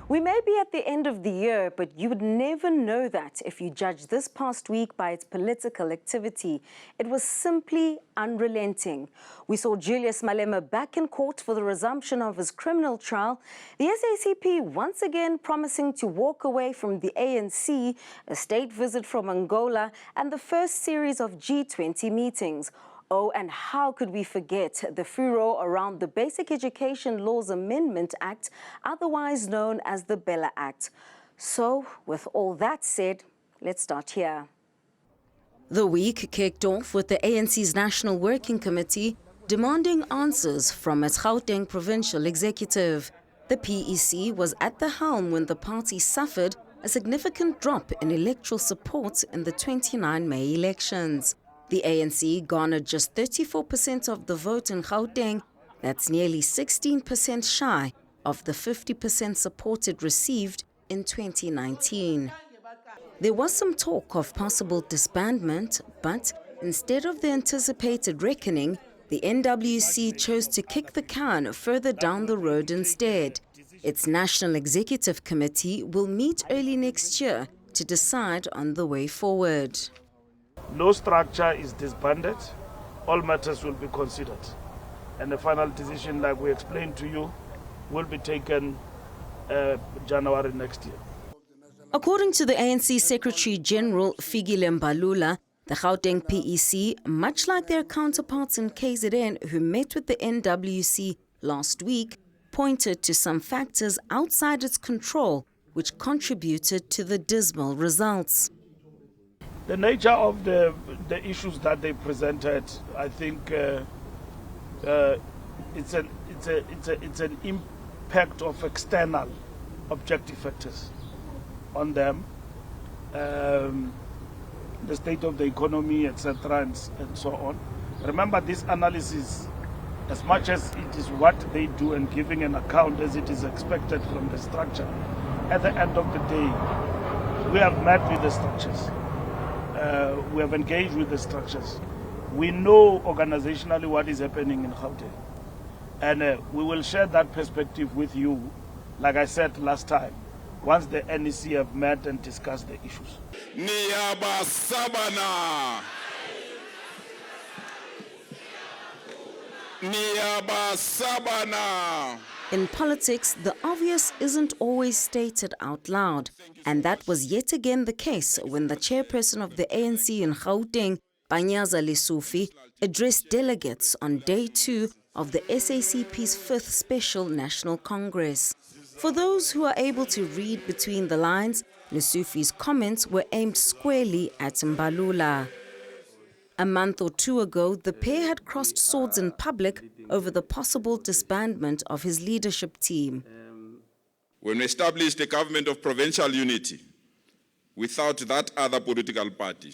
We may be at the end of the year, but you would never know that if you judge this past week by its political activity. It was simply unrelenting. We saw Julius Malema back in court for the resumption of his criminal trial, the SACP once again promising to walk away from the ANC, a state visit from Angola, and the first series of G20 meetings. Oh, and how could we forget the furor around the Basic Education Laws Amendment Act, otherwise known as the Bella Act. So, with all that said, let's start here. The week kicked off with the ANC's National Working Committee demanding answers from its Gauteng Provincial Executive. The PEC was at the helm when the party suffered a significant drop in electoral support in the 29 May elections. The ANC garnered just 34% of the vote in Gauteng. That's nearly 16% shy of the 50% support it received in 2019. There was some talk of possible disbandment, but instead of the anticipated reckoning, the NWC chose to kick the can further down the road instead. Its National Executive Committee will meet early next year to decide on the way forward. No structure is disbanded. All matters will be considered. And the final decision, like we explained to you, will be taken January next year. According to the ANC Secretary-General Fikile Mbalula, the Gauteng PEC, much like their counterparts in KZN who met with the NWC last week, pointed to some factors outside its control which contributed to the dismal results. The nature of the issues that they presented, I think it's an impact of external objective factors on them, the state of the economy, etc., and so on. Remember, this analysis, as much as it is what they do and giving an account as it is expected from the structure, at the end of the day, we have met with the structures. We have engaged with the structures. We know organizationally what is happening in Gauteng. And we will share that perspective with you, like I said last time, once the NEC have met and discussed the issues. Niyaba Sabana. Niyaba Sabana. In politics, the obvious isn't always stated out loud, and that was yet again the case when the chairperson of the ANC in Gauteng, Panyaza Lesufi, addressed delegates on day 2 of the SACP's 5th Special National Congress. For those who are able to read between the lines, Lesufi's comments were aimed squarely at Mbalula. A month or two ago, the pair had crossed swords in public over the possible disbandment of his leadership team. When we established a government of provincial unity without that other political party,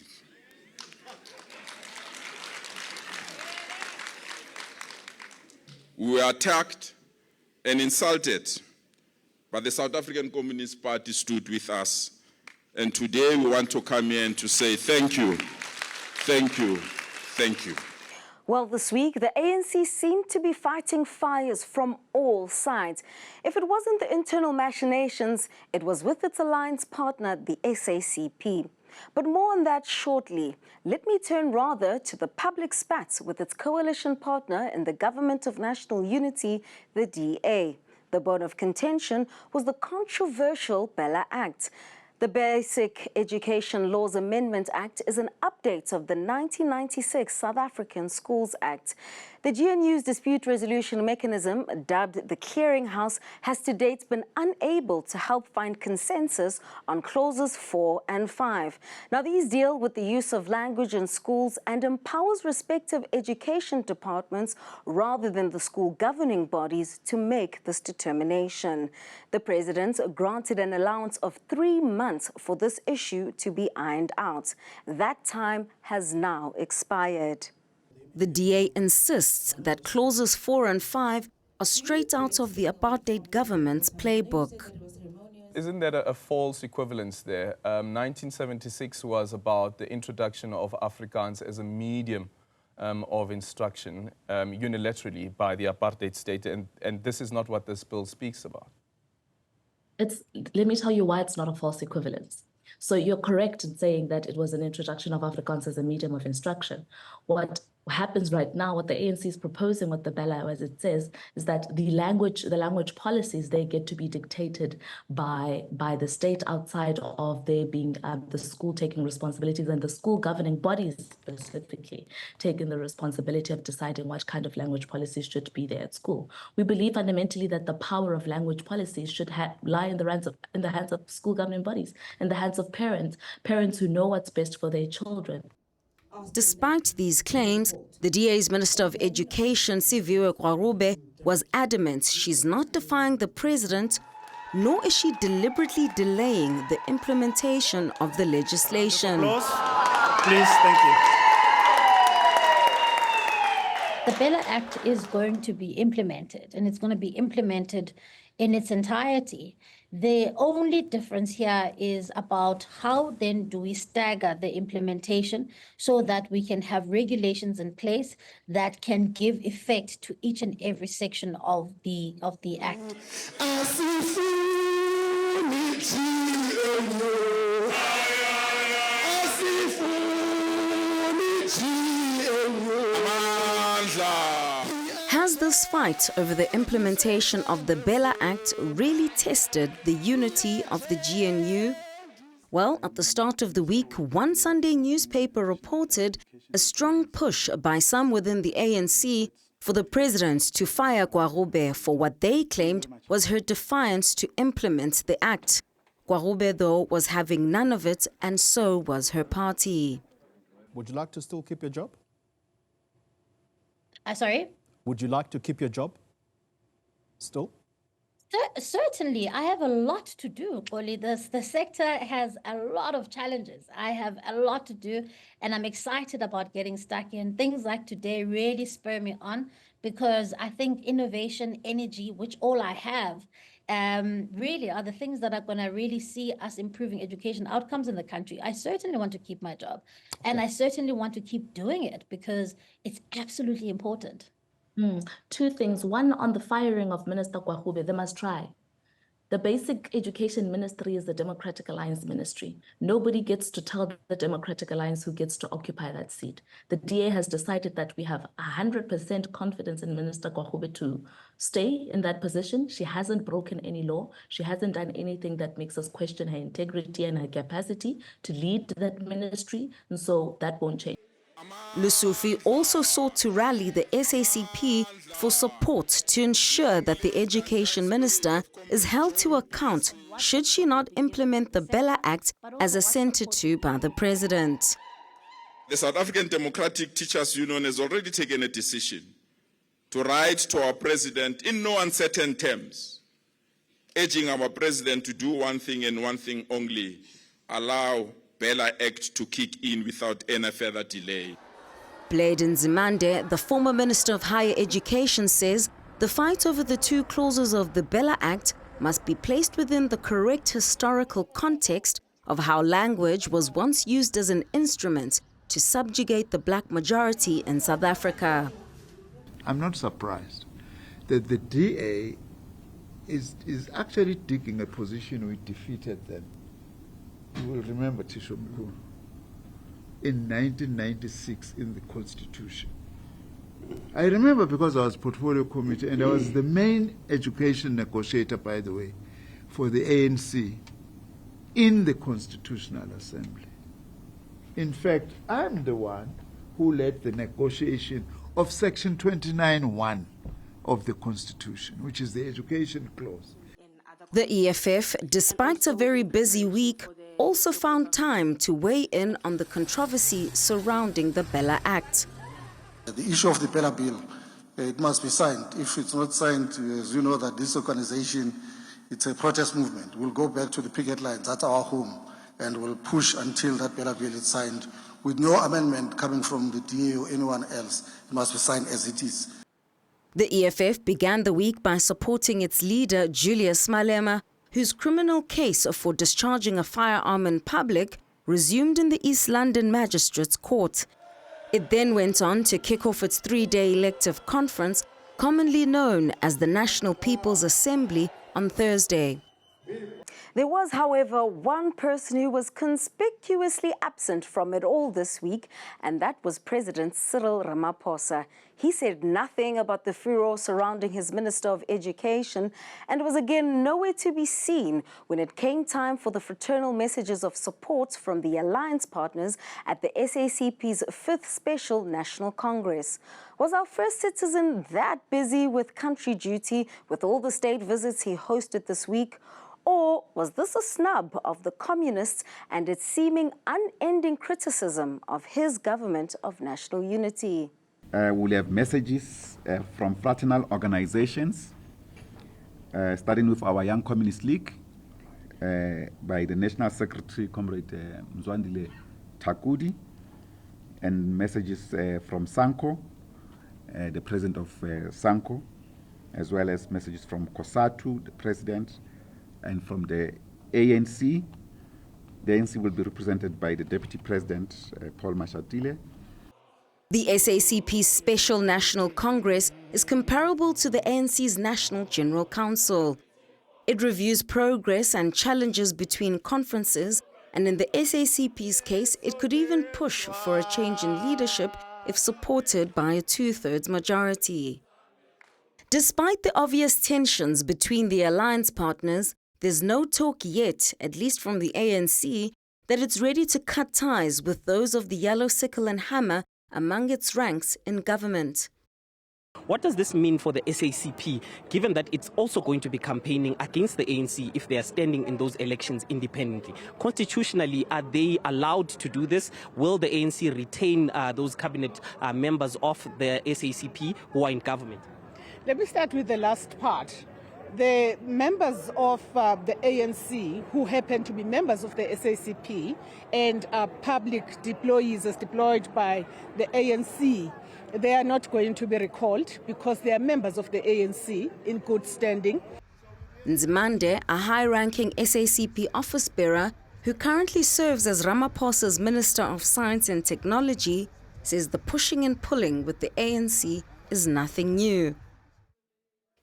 we were attacked and insulted, but the South African Communist Party stood with us. And today we want to come here and to say thank you. Thank you. Thank you. Well, this week, the ANC seemed to be fighting fires from all sides. If it wasn't the internal machinations, it was with its alliance partner, the SACP. But more on that shortly. Let me turn rather to the public spats with its coalition partner in the Government of National Unity, the DA. The bone of contention was the controversial Bella Act. The Basic Education Laws Amendment Act is an update of the 1996 South African Schools Act. The GNU's dispute resolution mechanism, dubbed the Clearinghouse, has to date been unable to help find consensus on clauses 4 and 5. Now, these deal with the use of language in schools and empowers respective education departments rather than the school governing bodies to make this determination. The president granted an allowance of 3 months for this issue to be ironed out. That time has now expired. The DA insists that clauses 4 and 5 are straight out of the apartheid government's playbook. Isn't that a false equivalence there? 1976 was about the introduction of Afrikaans as a medium of instruction unilaterally by the apartheid state, and this is not what this bill speaks about. Let me tell you why it's not a false equivalence. So you're correct in saying that it was an introduction of Afrikaans as a medium of instruction. What happens right now, what the ANC is proposing with the Bella, as it says, is that the language policies, they get to be dictated by the state outside of there being the school taking responsibilities and the school governing bodies specifically taking the responsibility of deciding what kind of language policies should be there at school. We believe fundamentally that the power of language policies should lie in the hands of school governing bodies, in the hands of parents who know what's best for their children. Despite these claims, the DA's Minister of Education, Ziyanda Ngcobo, was adamant she's not defying the president, nor is she deliberately delaying the implementation of the legislation. Please, thank you. The Bella Act is going to be implemented, and it's going to be implemented in its entirety. The only difference here is about how then do we stagger the implementation so that we can have regulations in place that can give effect to each and every section of the Act. Has this fight over the implementation of the Bella Act really tested the unity of the GNU? Well, at the start of the week, one Sunday newspaper reported a strong push by some within the ANC for the president to fire Ngcobo for what they claimed was her defiance to implement the act. Ngcobo, though, was having none of it, and so was her party. Would you like to still keep your job? Sorry? Would you like to keep your job still? Certainly, I have a lot to do, Poli. The sector has a lot of challenges. I have a lot to do, and I'm excited about getting stuck in. Things like today really spur me on because I think innovation, energy, which all I have, really are the things that are going to really see us improving education outcomes in the country. I certainly want to keep my job, and I certainly want to keep doing it because it's absolutely important. Two things. One, on the firing of Minister Ngcobo, they must try. The Basic Education Ministry is the Democratic Alliance Ministry. Nobody gets to tell the Democratic Alliance who gets to occupy that seat. The DA has decided that we have 100% confidence in Minister Ngcobo to stay in that position. She hasn't broken any law. She hasn't done anything that makes us question her integrity and her capacity to lead that ministry, and so that won't change. Lusufi also sought to rally the SACP for support to ensure that the education minister is held to account should she not implement the Bella Act as assented to by the president. The South African Democratic Teachers Union has already taken a decision to write to our president in no uncertain terms, urging our president to do one thing and one thing only: allow Bella Act to kick in without any further delay. Blade Nzimande, the former Minister of Higher Education, says the fight over the two clauses of the Bella Act must be placed within the correct historical context of how language was once used as an instrument to subjugate the black majority in South Africa. I'm not surprised that the DA is actually taking a position we defeated them. You will remember Tisho Mkhulu in 1996 in the Constitution. I remember because I was portfolio committee and I was the main education negotiator, by the way, for the ANC in the Constitutional Assembly. In fact, I'm the one who led the negotiation of Section 29(1) of the Constitution, which is the education clause. The EFF, despite a very busy week, also found time to weigh in on the controversy surrounding the Bella Act. The issue of the Bella Bill, it must be signed. If it's not signed, as you know, that this organization, it's a protest movement. We'll go back to the picket lines, that's our home, and we'll push until that Bella Bill is signed with no amendment coming from the DA or anyone else. It must be signed as it is. The EFF began the week by supporting its leader, Julius Malema, whose criminal case for discharging a firearm in public resumed in the East London Magistrates Court. It then went on to kick off its three-day elective conference, commonly known as the National People's Assembly, on Thursday. There was, however, one person who was conspicuously absent from it all this week, and that was President Cyril Ramaphosa. He said nothing about the furor surrounding his Minister of Education and was again nowhere to be seen when it came time for the fraternal messages of support from the alliance partners at the SACP's 5th Special National Congress. Was our first citizen that busy with country duty with all the state visits he hosted this week? Or was this a snub of the communists and its seeming unending criticism of his government of national unity? We'll have messages from fraternal organizations, starting with our Young Communist League by the National Secretary, Comrade Mzwandile Takudi, and messages from Sanko, the president of Sanko, as well as messages from Kosatu, the president, and from the ANC. The ANC will be represented by the Deputy President, Paul Mashatile. The SACP's Special National Congress is comparable to the ANC's National General Council. It reviews progress and challenges between conferences, and in the SACP's case, it could even push for a change in leadership if supported by a 2/3 majority. Despite the obvious tensions between the alliance partners, there's no talk yet, at least from the ANC, that it's ready to cut ties with those of the yellow sickle and hammer among its ranks in government. What does this mean for the SACP, given that it's also going to be campaigning against the ANC if they are standing in those elections independently? Constitutionally, are they allowed to do this? Will the ANC retain those cabinet members of the SACP who are in government? Let me start with the last part. The members of the ANC who happen to be members of the SACP and are public deployees as deployed by the ANC, they are not going to be recalled because they are members of the ANC in good standing. Nzimande, a high-ranking SACP office bearer who currently serves as Ramaphosa's Minister of Science and Technology, says the pushing and pulling with the ANC is nothing new.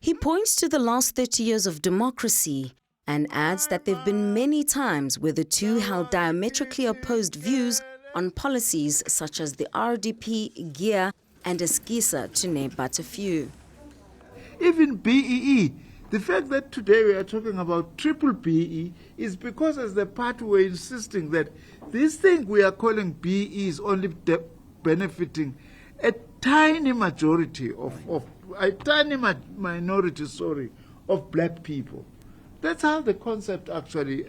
He points to the last 30 years of democracy and adds that there have been many times where the two held diametrically opposed views on policies such as the RDP, GEAR and Eskisa, to name but a few. Even BEE, the fact that today we are talking about triple BE is because as the party were insisting that this thing we are calling BE is only benefiting a tiny majority minority of black people. That's how the concept actually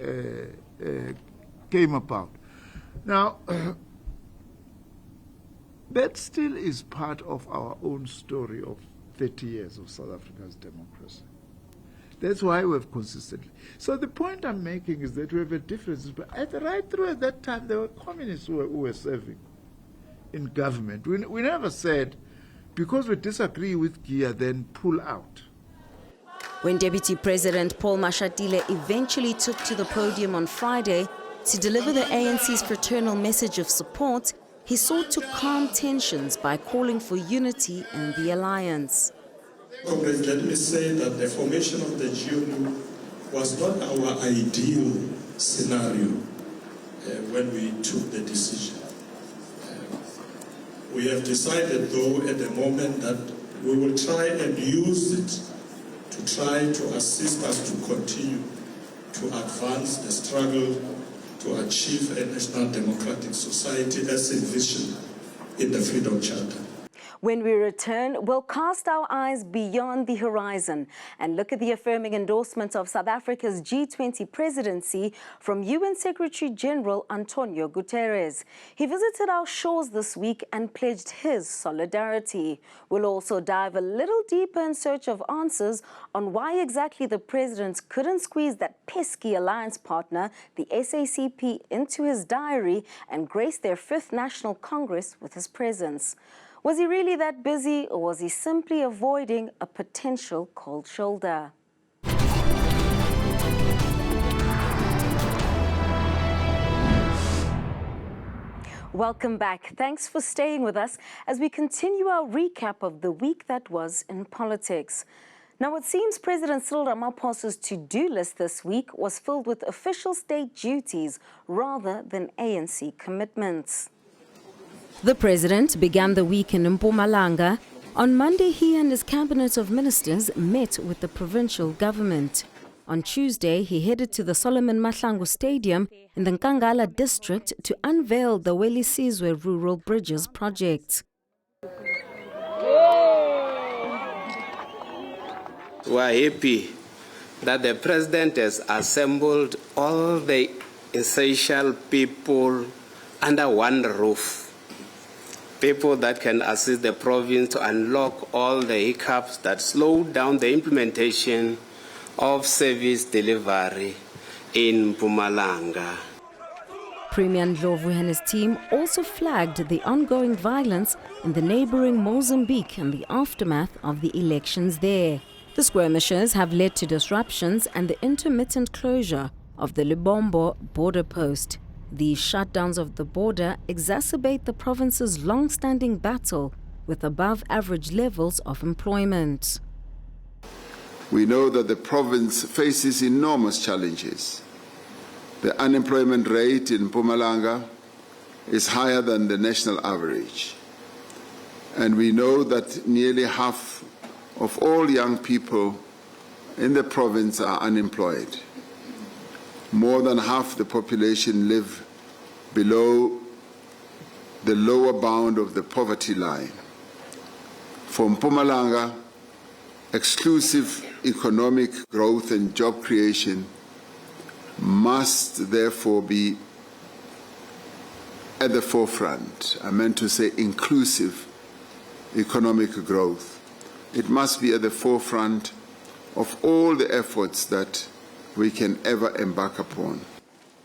came about. Now, that still is part of our own story of 30 years of South Africa's democracy. That's why we have consistently. So the point I'm making is that we have a difference. But right through at that time, there were communists who were serving in government. We never said, because we disagree with GEAR, then pull out. When Deputy President Paul Mashatile eventually took to the podium on Friday to deliver the ANC's fraternal message of support, he sought to calm tensions by calling for unity in the alliance. Comrades, let me say that the formation of the GNU was not our ideal scenario when we took the decision. We have decided, though, at the moment that we will try and use it to try to assist us to continue to advance the struggle to achieve a national democratic society as envisioned in the Freedom Charter. When we return, we'll cast our eyes beyond the horizon and look at the affirming endorsement of South Africa's G20 presidency from UN Secretary-General Antonio Guterres. He visited our shores this week and pledged his solidarity. We'll also dive a little deeper in search of answers on why exactly the president couldn't squeeze that pesky alliance partner, the SACP, into his diary and grace their 5th National Congress with his presence. Was he really that busy, or was he simply avoiding a potential cold shoulder? Welcome back. Thanks for staying with us as we continue our recap of the week that was in politics. Now, it seems President Cyril Ramaphosa's to-do list this week was filled with official state duties rather than ANC commitments. The president began the week in Mpumalanga. On Monday, he and his cabinet of ministers met with the provincial government. On Tuesday, he headed to the Solomon Mahlangu Stadium in the Nkangala district to unveil the Welisizwe Rural Bridges project. We are happy that the president has assembled all the essential people under one roof. People that can assist the province to unlock all the hiccups that slow down the implementation of service delivery in Mpumalanga. Premier Ndlovu and his team also flagged the ongoing violence in the neighboring Mozambique and the aftermath of the elections there. The skirmishes have led to disruptions and the intermittent closure of the Lubombo border post. These shutdowns of the border exacerbate the province's long-standing battle with above-average levels of employment. We know that the province faces enormous challenges. The unemployment rate in Mpumalanga is higher than the national average. And we know that nearly half of all young people in the province are unemployed. More than half the population live below the lower bound of the poverty line. For Mpumalanga, exclusive economic growth and job creation must therefore be at the forefront. I meant to say inclusive economic growth. It must be at the forefront of all the efforts that we can ever embark upon.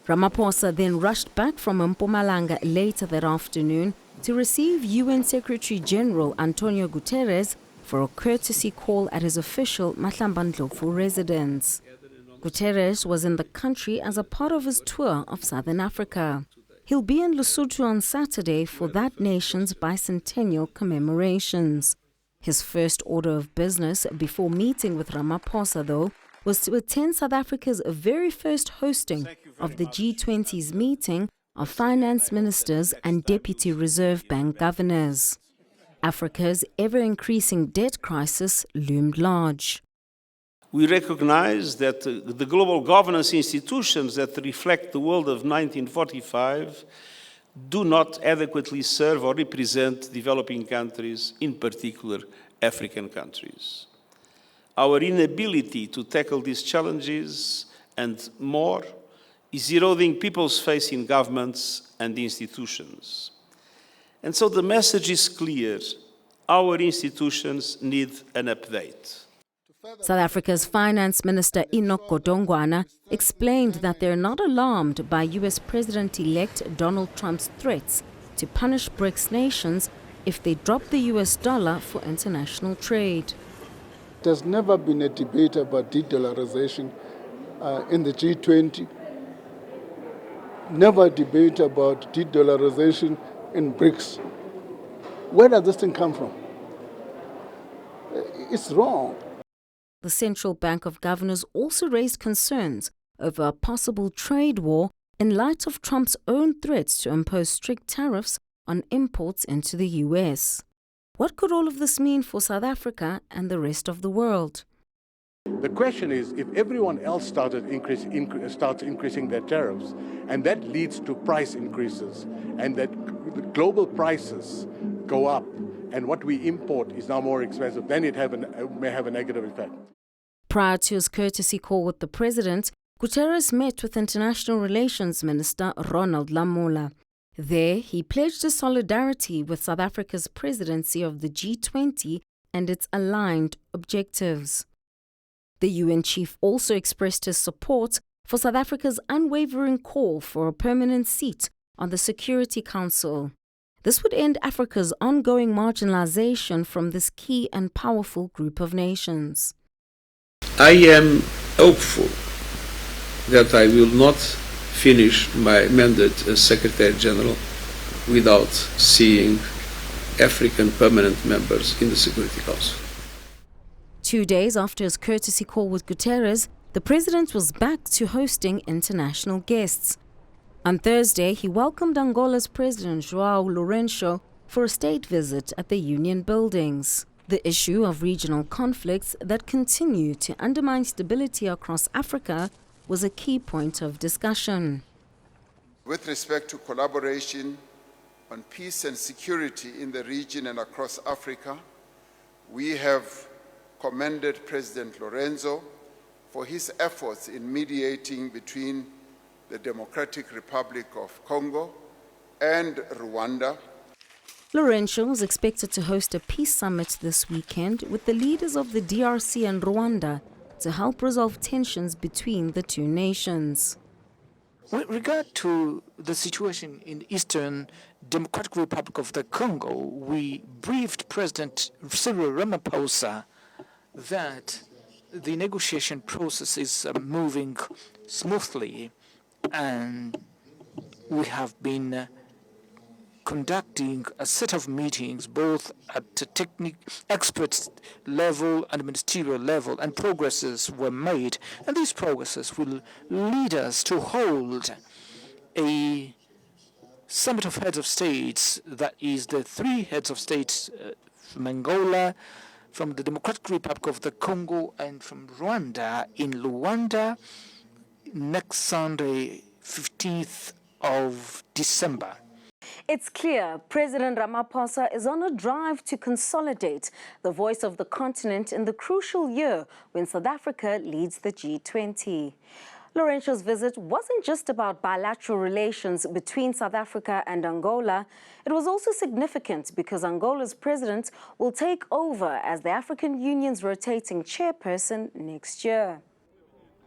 Ramaphosa then rushed back from Mpumalanga later that afternoon to receive UN Secretary General Antonio Guterres for a courtesy call at his official Mahlamba Ndlovu residence. Guterres was in the country as a part of his tour of Southern Africa. He'll be in Lesotho on Saturday for that nation's bicentennial commemorations. His first order of business before meeting with Ramaphosa, though, was to attend South Africa's very first hosting of the G20's meeting of finance ministers and deputy Reserve Bank governors. Africa's ever-increasing debt crisis loomed large. We recognize that the global governance institutions that reflect the world of 1945 do not adequately serve or represent developing countries, in particular African countries. Our inability to tackle these challenges and more is eroding people's faith in governments and institutions. And so the message is clear: our institutions need an update. South Africa's Finance Minister Enoch Godongwana explained that they're not alarmed by US President-elect Donald Trump's threats to punish BRICS nations if they drop the US dollar for international trade. There's never been a debate about de-dollarization in the G20. Never a debate about de-dollarization in BRICS. Where does this thing come from? It's wrong. The Central Bank of Governors also raised concerns over a possible trade war in light of Trump's own threats to impose strict tariffs on imports into the US. What could all of this mean for South Africa and the rest of the world? The question is, if everyone else starts increasing their tariffs, and that leads to price increases, and that global prices go up, and what we import is now more expensive, then it may have a negative effect. Prior to his courtesy call with the president, Guterres met with International Relations Minister Ronald Lamola. There, he pledged his solidarity with South Africa's presidency of the G20 and its aligned objectives. The UN chief also expressed his support for South Africa's unwavering call for a permanent seat on the Security Council. This would end Africa's ongoing marginalization from this key and powerful group of nations. I am hopeful that I will not finish my mandate as Secretary General without seeing African permanent members in the Security Council. 2 days after his courtesy call with Guterres, the president was back to hosting international guests. On Thursday, he welcomed Angola's President João Lourenço for a state visit at the Union buildings. The issue of regional conflicts that continue to undermine stability across Africa was a key point of discussion. With respect to collaboration on peace and security in the region and across Africa, we have commended President Lourenço for his efforts in mediating between the Democratic Republic of Congo and Rwanda. Lourenço is expected to host a peace summit this weekend with the leaders of the DRC and Rwanda to help resolve tensions between the two nations. With regard to the situation in Eastern Democratic Republic of the Congo, we briefed President Cyril Ramaphosa that the negotiation process is moving smoothly, and we have been conducting a set of meetings both at the experts level and ministerial level, and progresses were made, and these progresses will lead us to hold a summit of heads of states, that is the 3 heads of states from Angola, from the Democratic Republic of the Congo, and from Rwanda in Luanda next Sunday, 15th of December. It's clear President Ramaphosa is on a drive to consolidate the voice of the continent in the crucial year when South Africa leads the G20. Lourenço's visit wasn't just about bilateral relations between South Africa and Angola. It was also significant because Angola's president will take over as the African Union's rotating chairperson next year.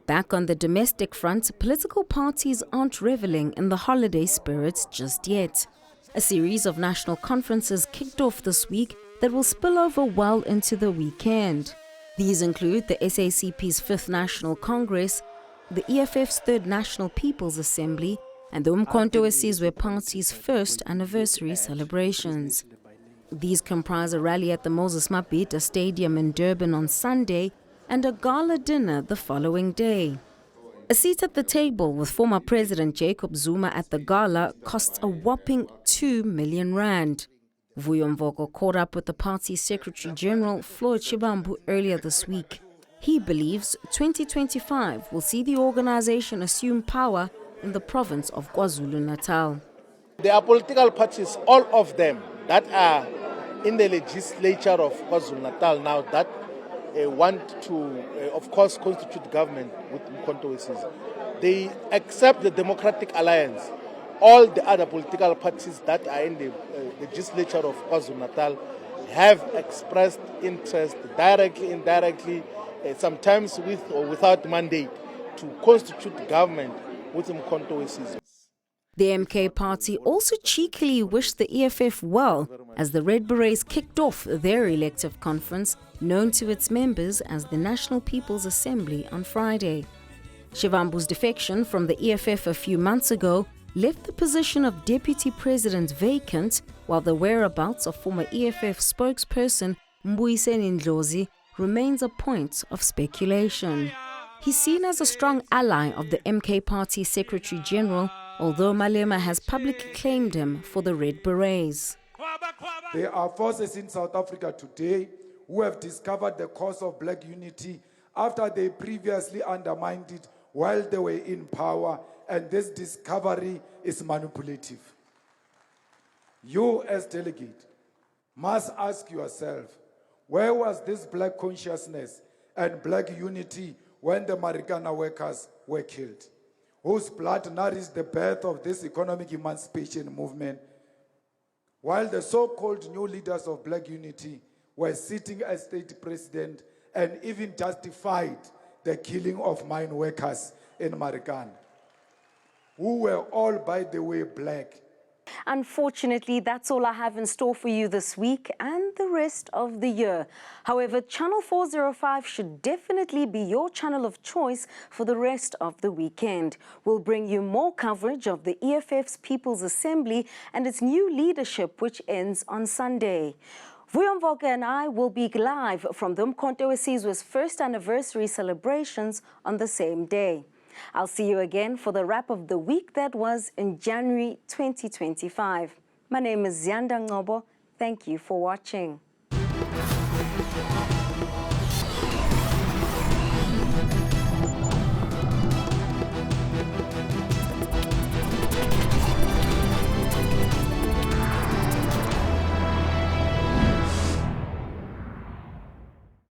Back on the domestic front, political parties aren't reveling in the holiday spirit just yet. A series of national conferences kicked off this week that will spill over well into the weekend. These include the SACP's 5th National Congress, the EFF's 3rd National People's Assembly, and the Umkhonto weSizwe Party's 1st anniversary celebrations. These comprise a rally at the Moses Mabhida Stadium in Durban on Sunday and a gala dinner the following day. A seat at the table with former President Jacob Zuma at the gala costs a whopping 2 million rand. Vuyo Mvoko caught up with the party's Secretary General Floyd Shivambu earlier this week. He believes 2025 will see the organization assume power in the province of KwaZulu-Natal. There are political parties, all of them, that are in the legislature of KwaZulu-Natal now that want to, of course, constitute government with Umkhonto weSizwe. They accept the Democratic Alliance. All the other political parties that are in the legislature of KwaZulu-Natal have expressed interest directly, indirectly, sometimes with or without mandate, to constitute government with Umkhonto weSizwe. The MK party also cheekily wished the EFF well as the Red Berets kicked off their elective conference, known to its members as the National People's Assembly, on Friday. Shivambu's defection from the EFF a few months ago left the position of deputy president vacant, while the whereabouts of former EFF spokesperson Mbuyiseni Ndlozi remains a point of speculation. He's seen as a strong ally of the MK Party Secretary General, although Malema has publicly claimed him for the Red Berets. There are forces in South Africa today who have discovered the cause of black unity after they previously undermined it while they were in power, and this discovery is manipulative. You, as delegate, must ask yourself, where was this black consciousness and black unity when the Marikana workers were killed, whose blood nourished the birth of this economic emancipation movement, while the so-called new leaders of black unity were sitting as state president and even justified the killing of mine workers in Marikana, who were all, by the way, black. Unfortunately, that's all I have in store for you this week and the rest of the year. However, Channel 405 should definitely be your channel of choice for the rest of the weekend. We'll bring you more coverage of the EFF's People's Assembly and its new leadership, which ends on Sunday. Vuyamvoka and I will be live from the Umkhonto weSizwe's first anniversary celebrations on the same day. I'll see you again for the wrap of the week that was in January 2025. My name is Ziyanda Ngcobo. Thank you for watching.